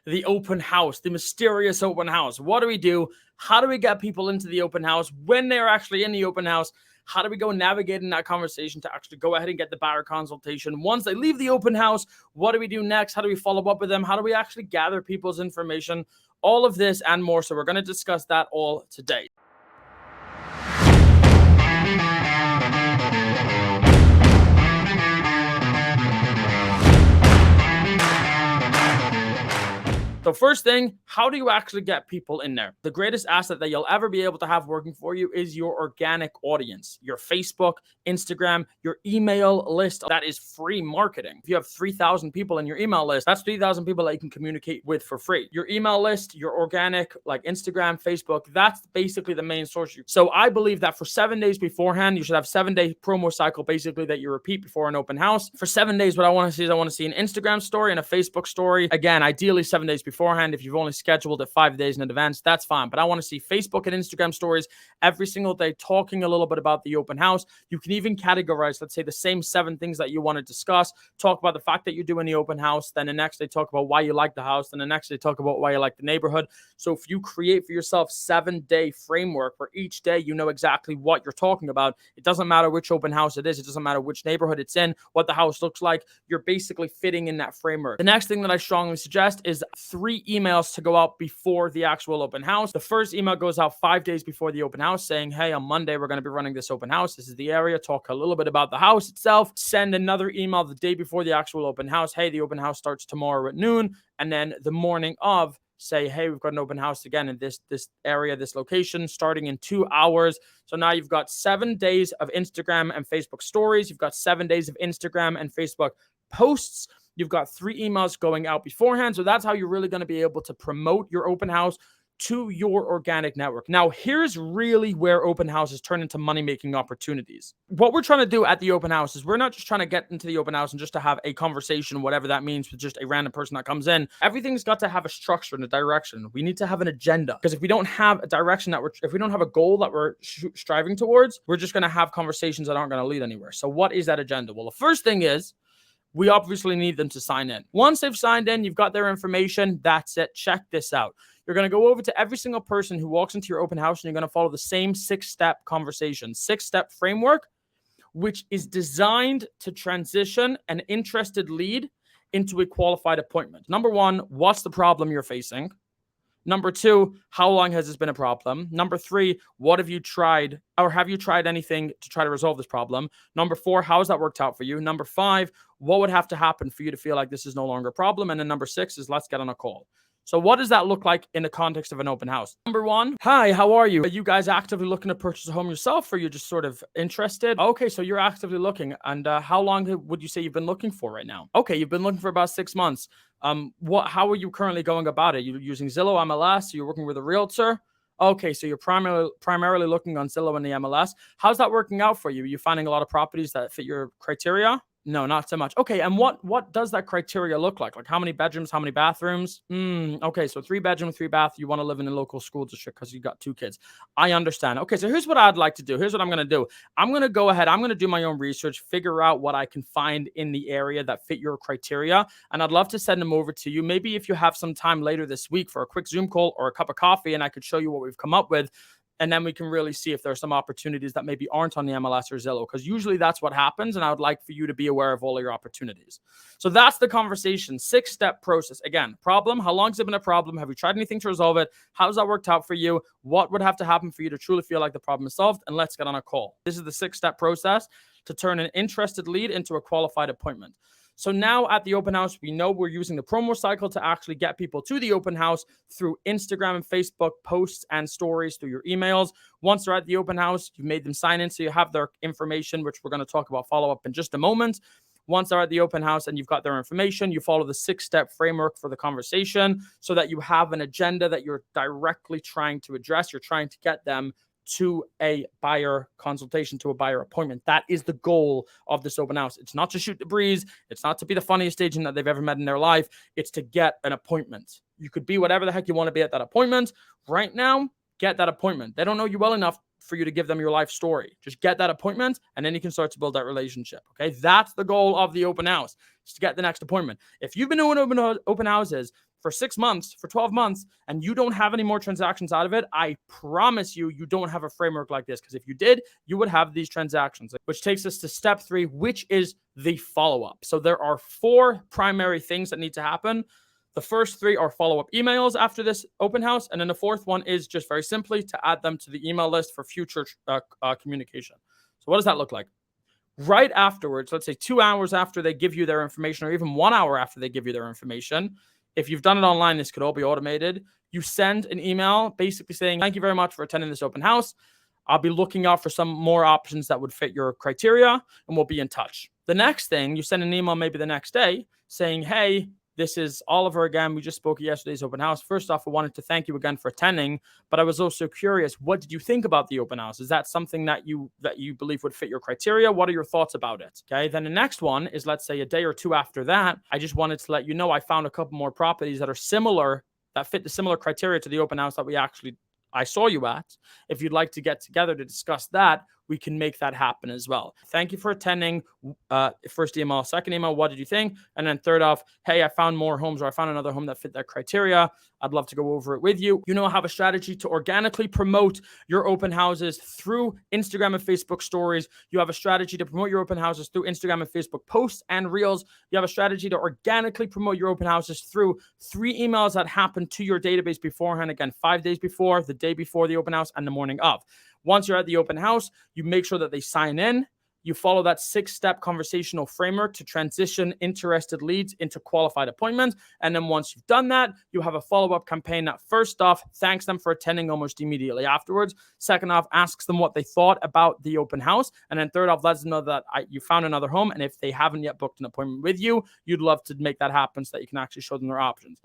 the open house, the mysterious open house. What do we do? How do we get people into the open house when they're actually in the open house? How do we go navigating that conversation to actually go ahead and get the buyer consultation? Once they leave the open house, what do we do next? How do we follow up with them? How do we actually gather people's information? All of this and more. So we're going to discuss that all today. So first thing, how do you actually get people in there? The greatest asset that you'll ever be able to have working for you is your organic audience, your Facebook, Instagram, your email list. That is free marketing. If you have 3,000 people in your email list, that's 3,000 people that you can communicate with for free. Your email list, your organic, like Instagram, Facebook, that's basically the main source. So I believe that for 7 days beforehand, you should have 7-day promo cycle, basically, that you repeat before an open house. For 7 days, what I want to see is I want to see an Instagram story and a Facebook story. Again, ideally 7 days beforehand. If you've only scheduled it 5 days in advance, that's fine. But I want to see Facebook and Instagram stories every single day, talking a little bit about the open house. You can even categorize, let's say, the same 7 things that you want to discuss. Talk about the fact that you're doing the open house. Then the next day, talk about why you like the house. Then the next day, talk about why you like the neighborhood. So if you create for yourself 7-day framework where each day you know exactly what you're talking about, it doesn't matter which open house it is. It doesn't matter which neighborhood it's in, what the house looks like. You're basically fitting in that framework. The next thing that I strongly suggest is 3 emails to go out before the actual open house. The first email goes out 5 days before the open house saying, hey, on Monday, we're going to be running this open house. This is the area. Talk a little bit about the house itself. Send another email the day before the actual open house. Hey, the open house starts tomorrow at noon. And then the morning of, say, hey, we've got an open house again in this area, this location, starting in 2 hours. So now you've got 7 days of Instagram and Facebook stories. You've got 7 days of Instagram and Facebook posts. You've got 3 emails going out beforehand. So that's how you're really going to be able to promote your open house to your organic network. Now, here's really where open houses turn into money-making opportunities. What we're trying to do at the open house is we're not just trying to get into the open house and just to have a conversation, whatever that means, with just a random person that comes in. Everything's got to have a structure and a direction. We need to have an agenda, because if we don't have a direction if we don't have a goal that we're striving towards, we're just going to have conversations that aren't going to lead anywhere. So what is that agenda? Well, the first thing is, we obviously need them to sign in. Once they've signed in, you've got their information. That's it. Check this out. You're going to go over to every single person who walks into your open house, and you're going to follow the same 6-step conversation, 6-step framework, which is designed to transition an interested lead into a qualified appointment. Number 1, what's the problem you're facing? Number 2, how long has this been a problem? Number 3, what have you tried, or have you tried anything to try to resolve this problem? Number 4, how has that worked out for you? Number 5, what would have to happen for you to feel like this is no longer a problem? And then number 6 is, let's get on a call. So what does that look like in the context of an open house? Number 1, hi, how are you? Are you guys actively looking to purchase a home yourself, or you're just sort of interested? Okay, so you're actively looking. And how long would you say you've been looking for right now? Okay, you've been looking for about 6 months. How are you currently going about it? You're using Zillow, MLS? You're working with a realtor? Okay, so you're primarily looking on Zillow and the MLS. How's that working out for you? Are you finding a lot of properties that fit your criteria? No, not so much. Okay, and what does that criteria look like? Like how many bedrooms, how many bathrooms? Okay, so 3 bedroom, 3 bath. You want to live in a local school district because you got 2 kids. I understand. Okay, so here's what I'd like to do. Here's what I'm going to do. I'm going to go ahead. I'm going to do my own research, figure out what I can find in the area that fit your criteria, and I'd love to send them over to you. Maybe if you have some time later this week for a quick Zoom call or a cup of coffee, and I could show you what we've come up with. And then we can really see if there's some opportunities that maybe aren't on the MLS or Zillow, because usually that's what happens. And I would like for you to be aware of all of your opportunities. So that's the conversation, 6-step process. Again, problem, how long has it been a problem? Have you tried anything to resolve it? How's that worked out for you? What would have to happen for you to truly feel like the problem is solved? And let's get on a call. This is the 6-step process to turn an interested lead into a qualified appointment. So now at the open house, we know we're using the promo cycle to actually get people to the open house through Instagram and Facebook posts and stories, through your emails. Once they're at the open house, you've made them sign in, so you have their information, which we're going to talk about follow-up in just a moment. Once they're at the open house and you've got their information, you follow the 6-step framework for the conversation so that you have an agenda that you're directly trying to address. You're trying to get them to a buyer consultation, to a buyer appointment. That is the goal of this open house. It's not to shoot the breeze. It's not to be the funniest agent that they've ever met in their life. It's to get an appointment. You could be whatever the heck you want to be at that appointment. Right now, get that appointment. They don't know you well enough for you to give them your life story. Just get that appointment, and then you can start to build that relationship. Okay, that's the goal of the open house, is to get the next appointment. If you've been doing open houses for 6 months, for 12 months, and you don't have any more transactions out of it, I promise you, you don't have a framework like this. Because if you did, you would have these transactions, which takes us to step 3, which is the follow-up. So there are 4 primary things that need to happen. The first 3 are follow-up emails after this open house. And then the 4th one is just very simply to add them to the email list for future communication. So what does that look like? Right afterwards, let's say 2 hours after they give you their information, or even 1 hour after they give you their information, if you've done it online, this could all be automated. You send an email basically saying, thank you very much for attending this open house. I'll be looking out for some more options that would fit your criteria, and we'll be in touch. The next thing, you send an email maybe the next day saying, hey, this is Oliver again. We just spoke at yesterday's open house. First off, I wanted to thank you again for attending, but I was also curious, what did you think about the open house? Is that something that you believe would fit your criteria? What are your thoughts about it? Okay. Then the next one is, let's say a day or 2 after that, I just wanted to let you know I found a couple more properties that are similar, that fit the similar criteria to the open house that I saw you at. If you'd like to get together to discuss that, we can make that happen as well. Thank you for attending. First email, second email, what did you think? And then third off, hey, I found more homes, or I found another home that fit that criteria. I'd love to go over it with you. You know, have a strategy to organically promote your open houses through Instagram and Facebook stories. You have a strategy to promote your open houses through Instagram and Facebook posts and reels. You have a strategy to organically promote your open houses through 3 emails that happen to your database beforehand. Again, 5 days before, the day before the open house, and the morning of. Once you're at the open house, you make sure that they sign in. You follow that 6-step conversational framework to transition interested leads into qualified appointments. And then once you've done that, you have a follow-up campaign that first off thanks them for attending almost immediately afterwards. Second off, asks them what they thought about the open house. And then third off, lets them know that you found another home. And if they haven't yet booked an appointment with you, you'd love to make that happen so that you can actually show them their options.